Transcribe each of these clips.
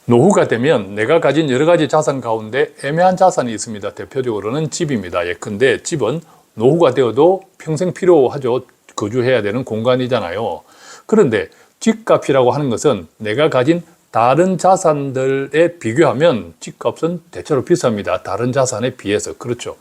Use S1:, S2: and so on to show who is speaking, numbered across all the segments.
S1: 노후가 되면 내가 가진 여러 가지 자산 가운데 애매한 자산이 있습니다. 대표적으로는 집입니다. 예컨대 집은 노후가 되어도 평생 필요하죠. 거주해야 되는 공간이잖아요. 그런데 집값이라고 하는 것은 내가 가진 다른 자산들에 비교하면 집값은 대체로 비쌉니다. 다른 자산에 비해서. 그렇죠.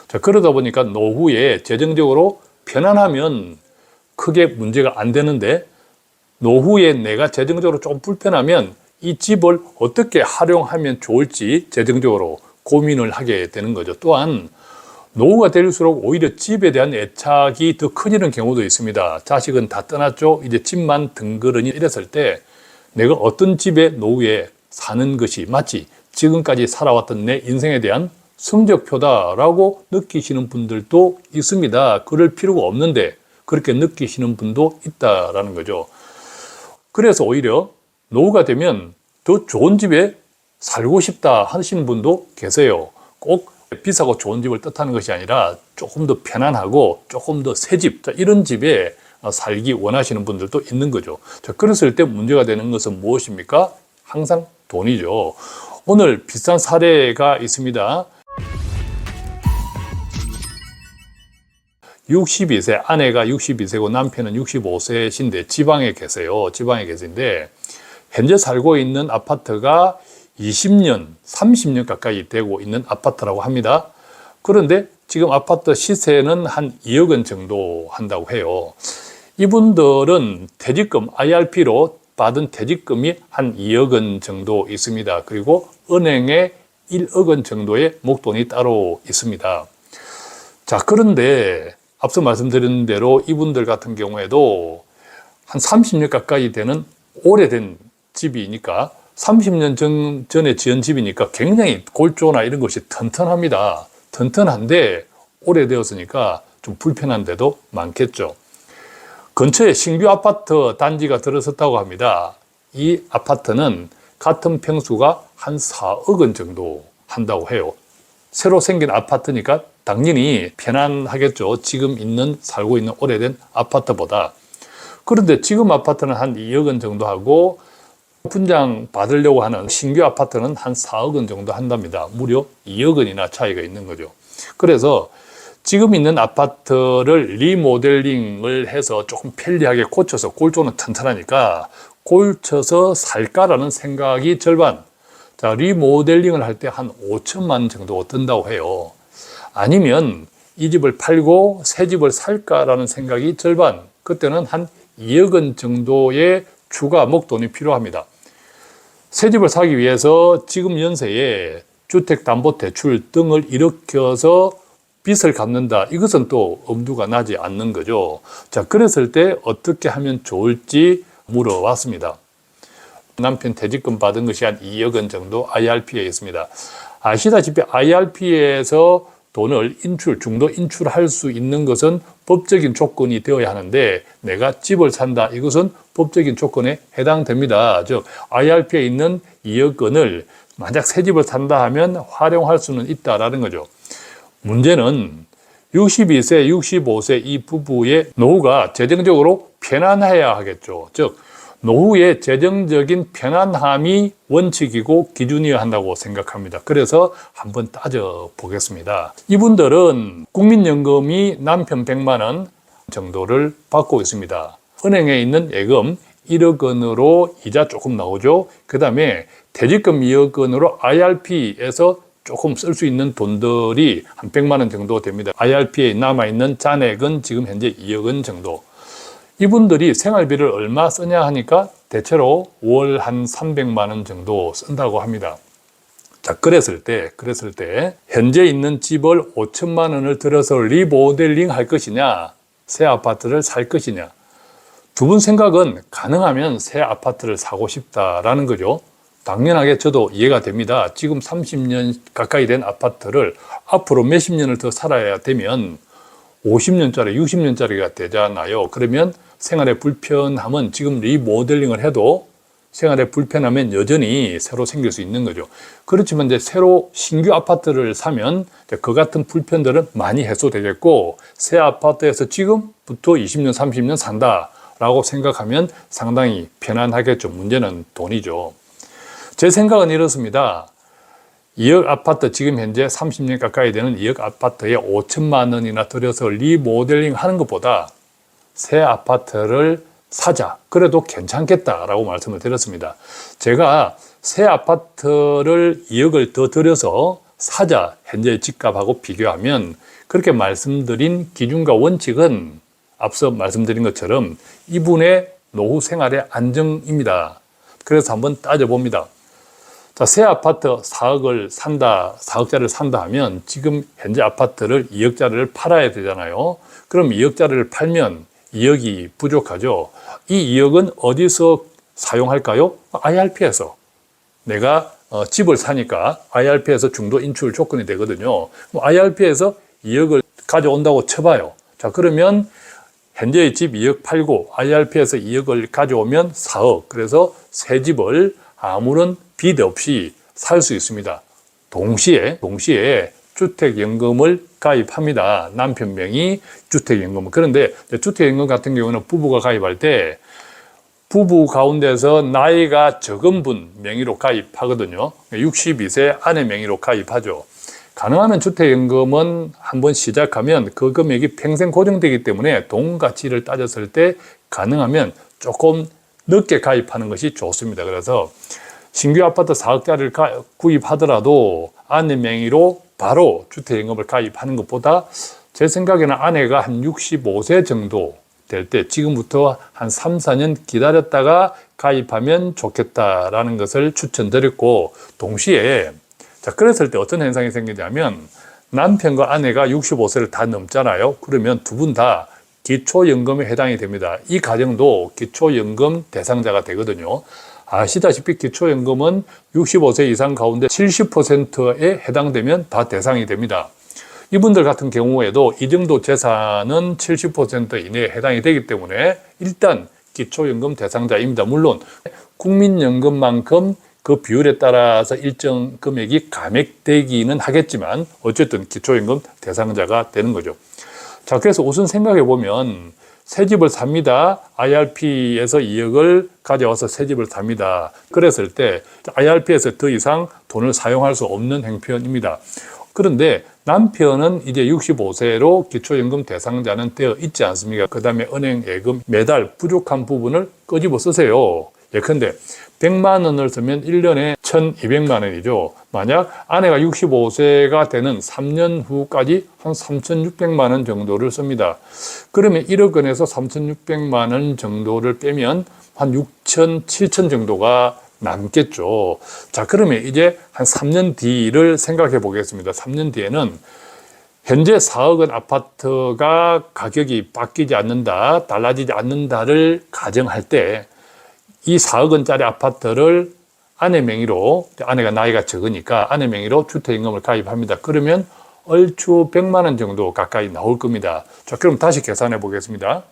S1: 자, 그러다 보니까 노후에 재정적으로 편안하면 크게 문제가 안 되는데, 노후에 내가 재정적으로 좀 불편하면 이 집을 어떻게 활용하면 좋을지 재정적으로 고민을 하게 되는 거죠. 또한 노후가 될수록 오히려 집에 대한 애착이 더 커지는 경우도 있습니다. 자식은 다 떠났죠. 이제 집만 덩그러니 이랬을 때 내가 어떤 집에 노후에 사는 것이 마치 지금까지 살아왔던 내 인생에 대한 성적표다라고 느끼시는 분들도 있습니다. 그럴 필요가 없는데 그렇게 느끼시는 분도 있다라는 거죠. 그래서 오히려 노후가 되면 더 좋은 집에 살고 싶다 하시는 분도 계세요. 꼭 비싸고 좋은 집을 뜻하는 것이 아니라 조금 더 편안하고 조금 더 새 집, 이런 집에 살기 원하시는 분들도 있는 거죠. 자, 그랬을 때 문제가 되는 것은 무엇입니까? 항상 돈이죠. 오늘 비싼 사례가 있습니다. 62세, 아내가 62세고 남편은 65세신데 지방에 계세요. 지방에 계신데 현재 살고 있는 아파트가 20년, 30년 가까이 되고 있는 아파트라고 합니다. 그런데 지금 아파트 시세는 한 2억 원 정도 한다고 해요. 이분들은 퇴직금, IRP로 받은 퇴직금이 한 2억 원 정도 있습니다. 그리고 은행에 1억 원 정도의 목돈이 따로 있습니다. 자, 그런데 앞서 말씀드린 대로 이분들 같은 경우에도 한 30년 가까이 되는 오래된 집이니까 30년 전에 지은 집이니까 굉장히 골조나 이런 것이 튼튼합니다. 튼튼한데 오래되었으니까 좀 불편한 데도 많겠죠. 근처에 신규 아파트 단지가 들어섰다고 합니다. 이 아파트는 같은 평수가 한 4억 원 정도 한다고 해요. 새로 생긴 아파트니까 당연히 편안하겠죠. 지금 살고 있는 오래된 아파트보다. 그런데 지금 아파트는 한 2억 원 정도 하고 분양 받으려고 하는 신규 아파트는 한 4억 원 정도 한답니다. 무려 2억 원이나 차이가 있는 거죠. 그래서 지금 있는 아파트를 리모델링을 해서 조금 편리하게 고쳐서, 골조는 튼튼하니까 고쳐서 살까라는 생각이 절반. 자, 리모델링을 할 때 한 5천만 원 정도 든다고 해요. 아니면 이 집을 팔고 새 집을 살까라는 생각이 절반. 그때는 한 2억 원 정도의 추가 목돈이 필요합니다. 새 집을 사기 위해서 지금 연세에 주택담보대출 등을 일으켜서 빚을 갚는다. 이것은 또 엄두가 나지 않는 거죠. 자, 그랬을 때 어떻게 하면 좋을지 물어봤습니다. 남편 퇴직금 받은 것이 한 2억 원 정도 IRP에 있습니다. 아시다시피 IRP에서 돈을 중도 인출할 수 있는 것은 법적인 조건이 되어야 하는데 내가 집을 산다. 이것은 법적인 조건에 해당됩니다. 즉 IRP에 있는 2억 원을 만약 새 집을 산다 하면 활용할 수는 있다라는 거죠. 문제는 62세, 65세 이 부부의 노후가 재정적으로 편안해야 하겠죠. 즉 노후의 재정적인 편안함이 원칙이고 기준이어야 한다고 생각합니다. 그래서 한번 따져보겠습니다. 이분들은 국민연금이 남편 100만 원 정도를 받고 있습니다. 은행에 있는 예금 1억 원으로 이자 조금 나오죠. 그 다음에 퇴직금 2억 원으로 IRP에서 조금 쓸 수 있는 돈들이 한 100만 원 정도 됩니다. IRP에 남아있는 잔액은 지금 현재 2억 원 정도. 이분들이 생활비를 얼마 쓰냐 하니까 대체로 월 한 300만 원 정도 쓴다고 합니다. 자, 그랬을 때 현재 있는 집을 5천만 원을 들여서 리모델링 할 것이냐, 새 아파트를 살 것이냐. 두 분 생각은 가능하면 새 아파트를 사고 싶다라는 거죠. 당연하게 저도 이해가 됩니다. 지금 30년 가까이 된 아파트를 앞으로 몇십 년을 더 살아야 되면 50년짜리, 60년짜리가 되잖아요. 그러면 생활의 불편함은 지금 리모델링을 해도 생활의 불편함은 여전히 새로 생길 수 있는 거죠. 그렇지만 이제 새로 신규 아파트를 사면 그 같은 불편들은 많이 해소되겠고, 새 아파트에서 지금부터 20년, 30년 산다라고 생각하면 상당히 편안하겠죠. 문제는 돈이죠. 제 생각은 이렇습니다. 2억 아파트, 지금 현재 30년 가까이 되는 2억 아파트에 5천만 원이나 들여서 리모델링 하는 것보다 새 아파트를 사자. 그래도 괜찮겠다라고 말씀을 드렸습니다. 제가 새 아파트를 2억을 더 들여서 사자. 현재 집값하고 비교하면 그렇게 말씀드린 기준과 원칙은 앞서 말씀드린 것처럼 이분의 노후 생활의 안정입니다. 그래서 한번 따져봅니다. 자, 새 아파트 4억을 산다, 4억짜리를 산다 하면 지금 현재 아파트를 2억짜리를 팔아야 되잖아요. 그럼 2억짜리를 팔면 2억이 부족하죠. 이 2억은 어디서 사용할까요? IRP에서. 내가 집을 사니까 IRP에서 중도 인출 조건이 되거든요. IRP에서 2억을 가져온다고 쳐봐요. 자, 그러면 현재의 집 2억 팔고 IRP에서 2억을 가져오면 4억. 그래서 새 집을 아무런 빚 없이 살 수 있습니다. 동시에 주택연금을 가입합니다. 남편 명의 주택연금. 그런데 주택연금 같은 경우는 부부가 가입할 때 부부 가운데서 나이가 적은 분 명의로 가입하거든요. 62세 아내 명의로 가입하죠. 가능하면 주택연금은 한번 시작하면 그 금액이 평생 고정되기 때문에 돈 가치를 따졌을 때 가능하면 조금 늦게 가입하는 것이 좋습니다. 그래서 신규 아파트 4억짜리를 구입하더라도 아내 명의로 바로 주택연금을 가입하는 것보다 제 생각에는 아내가 한 65세 정도 될 때 지금부터 한 3, 4년 기다렸다가 가입하면 좋겠다라는 것을 추천드렸고, 동시에 자, 그랬을 때 어떤 현상이 생기냐면 남편과 아내가 65세를 다 넘잖아요. 그러면 두 분 다 기초연금에 해당이 됩니다. 이 가정도 기초연금 대상자가 되거든요. 아시다시피 기초연금은 65세 이상 가운데 70%에 해당되면 다 대상이 됩니다. 이분들 같은 경우에도 이 정도 재산은 70% 이내에 해당이 되기 때문에 일단 기초연금 대상자입니다. 물론 국민연금만큼 그 비율에 따라서 일정 금액이 감액되기는 하겠지만 어쨌든 기초연금 대상자가 되는 거죠. 자, 그래서 우선 생각해 보면 새 집을 삽니다. IRP에서 2억을 가져와서 새 집을 삽니다. 그랬을 때 IRP에서 더 이상 돈을 사용할 수 없는 형편입니다. 그런데 남편은 이제 65세로 기초연금 대상자는 되어 있지 않습니까? 그 다음에 은행 예금 매달 부족한 부분을 끄집어 쓰세요. 예컨대 100만 원을 쓰면 1년에 1,200만 원이죠. 만약 아내가 65세가 되는 3년 후까지 한 3,600만 원 정도를 씁니다. 그러면 1억 원에서 3,600만 원 정도를 빼면 한 6천, 7천 정도가 남겠죠. 자, 그러면 이제 한 3년 뒤를 생각해 보겠습니다. 3년 뒤에는 현재 4억 원 아파트가 가격이 바뀌지 않는다, 달라지지 않는다를 가정할 때 이 4억 원짜리 아파트를 아내 명의로, 아내가 나이가 적으니까 아내 명의로 주택연금을 가입합니다. 그러면 얼추 100만 원 정도 가까이 나올 겁니다. 자, 그럼 다시 계산해 보겠습니다.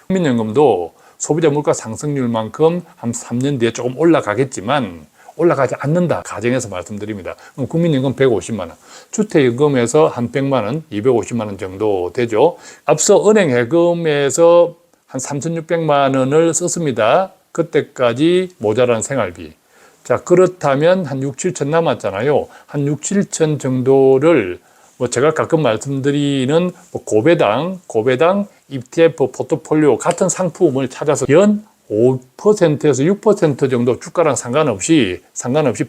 S1: 국민연금도 소비자 물가 상승률만큼 한 3년 뒤에 조금 올라가겠지만 올라가지 않는다 가정에서 말씀드립니다. 그럼 국민연금 150만 원, 주택연금에서 한 100만 원, 250만 원 정도 되죠. 앞서 은행 예금에서 한 3,600만 원을 썼습니다. 그때까지 모자란 생활비. 자, 그렇다면 한 6, 7천 남았잖아요. 한 6, 7천 정도를 제가 가끔 말씀드리는 고배당 ETF 포트폴리오 같은 상품을 찾아서 연 5%에서 6% 정도 주가랑 상관없이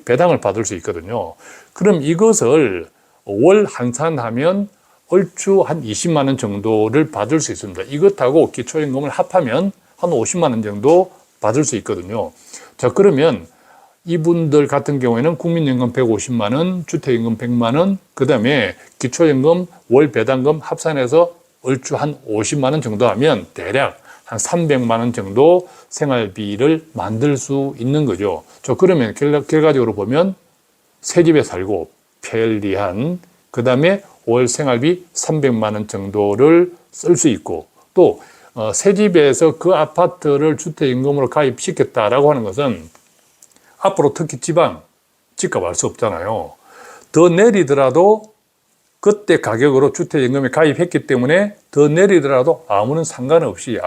S1: 배당을 받을 수 있거든요. 그럼 이것을 월 환산하면 얼추 한 20만 원 정도를 받을 수 있습니다. 이것하고 기초연금을 합하면 한 50만 원 정도 받을 수 있거든요. 자, 그러면 이분들 같은 경우에는 국민연금 150만 원, 주택연금 100만 원, 그 다음에 기초연금, 월 배당금 합산해서 얼추 한 50만 원 정도 하면 대략 한 300만 원 정도 생활비를 만들 수 있는 거죠. 저 그러면 결과적으로 보면 새 집에 살고 편리한, 그 다음에 월 생활비 300만 원 정도를 쓸 수 있고, 또 새 집에서 그 아파트를 주택연금으로 가입시켰다라고 하는 것은 앞으로 특히 지방 집값 알 수 없잖아요. 더 내리더라도 그때 가격으로 주택연금에 가입했기 때문에 더 내리더라도 아무런 상관없이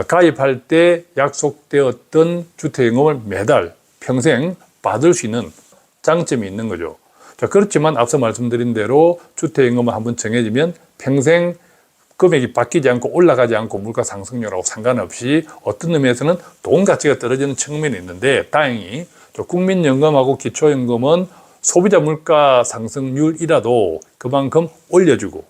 S1: 가입할 때 약속되었던 주택연금을 매달 평생 받을 수 있는 장점이 있는 거죠. 자, 그렇지만 앞서 말씀드린 대로 주택임금은 한번 정해지면 평생 금액이 바뀌지 않고 올라가지 않고 물가 상승률하고 상관없이 어떤 의미에서는 돈 가치가 떨어지는 측면이 있는데, 다행히 국민연금하고 기초연금은 소비자 물가 상승률이라도 그만큼 올려주고,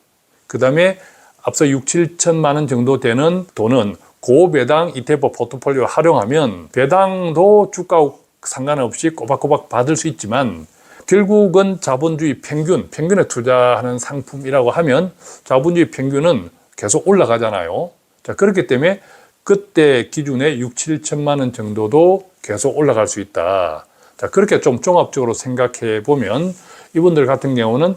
S1: 그 다음에 앞서 6, 7천만 원 정도 되는 돈은 고배당 ETF 포트폴리오를 활용하면 배당도 주가와 상관없이 꼬박꼬박 받을 수 있지만, 결국은 자본주의 평균에 투자하는 상품이라고 하면 자본주의 평균은 계속 올라가잖아요. 자, 그렇기 때문에 그때 기준에 6, 7천만 원 정도도 계속 올라갈 수 있다. 자, 그렇게 좀 종합적으로 생각해 보면 이분들 같은 경우는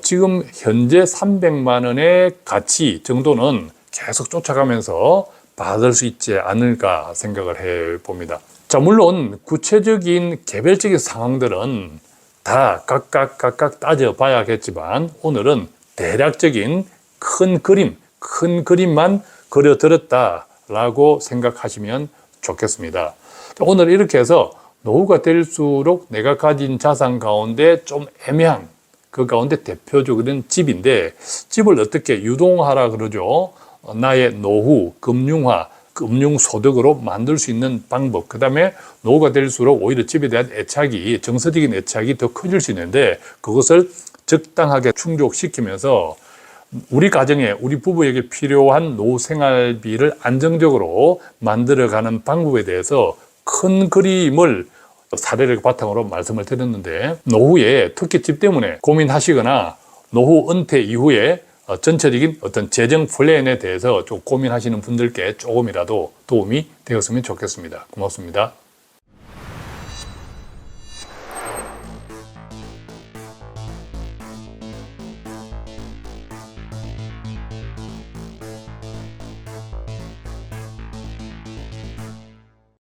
S1: 지금 현재 300만 원의 가치 정도는 계속 쫓아가면서 받을 수 있지 않을까 생각을 해 봅니다. 자, 물론 구체적인 개별적인 상황들은 다 각각 따져봐야겠지만, 오늘은 대략적인 큰 그림만 그려드렸다라고 생각하시면 좋겠습니다. 오늘 이렇게 해서 노후가 될수록 내가 가진 자산 가운데 좀 애매한 그 가운데 대표적인 집인데, 집을 어떻게 유동화라 그러죠. 나의 노후, 금융소득으로 만들 수 있는 방법, 그 다음에 노후가 될수록 오히려 집에 대한 애착이, 정서적인 애착이 더 커질 수 있는데, 그것을 적당하게 충족시키면서 우리 가정에, 우리 부부에게 필요한 노후 생활비를 안정적으로 만들어가는 방법에 대해서 큰 그림을 사례를 바탕으로 말씀을 드렸는데, 노후에 특히 집 때문에 고민하시거나 노후 은퇴 이후에 전체적인 어떤 재정 플랜에 대해서 좀 고민하시는 분들께 조금이라도 도움이 되었으면 좋겠습니다. 고맙습니다.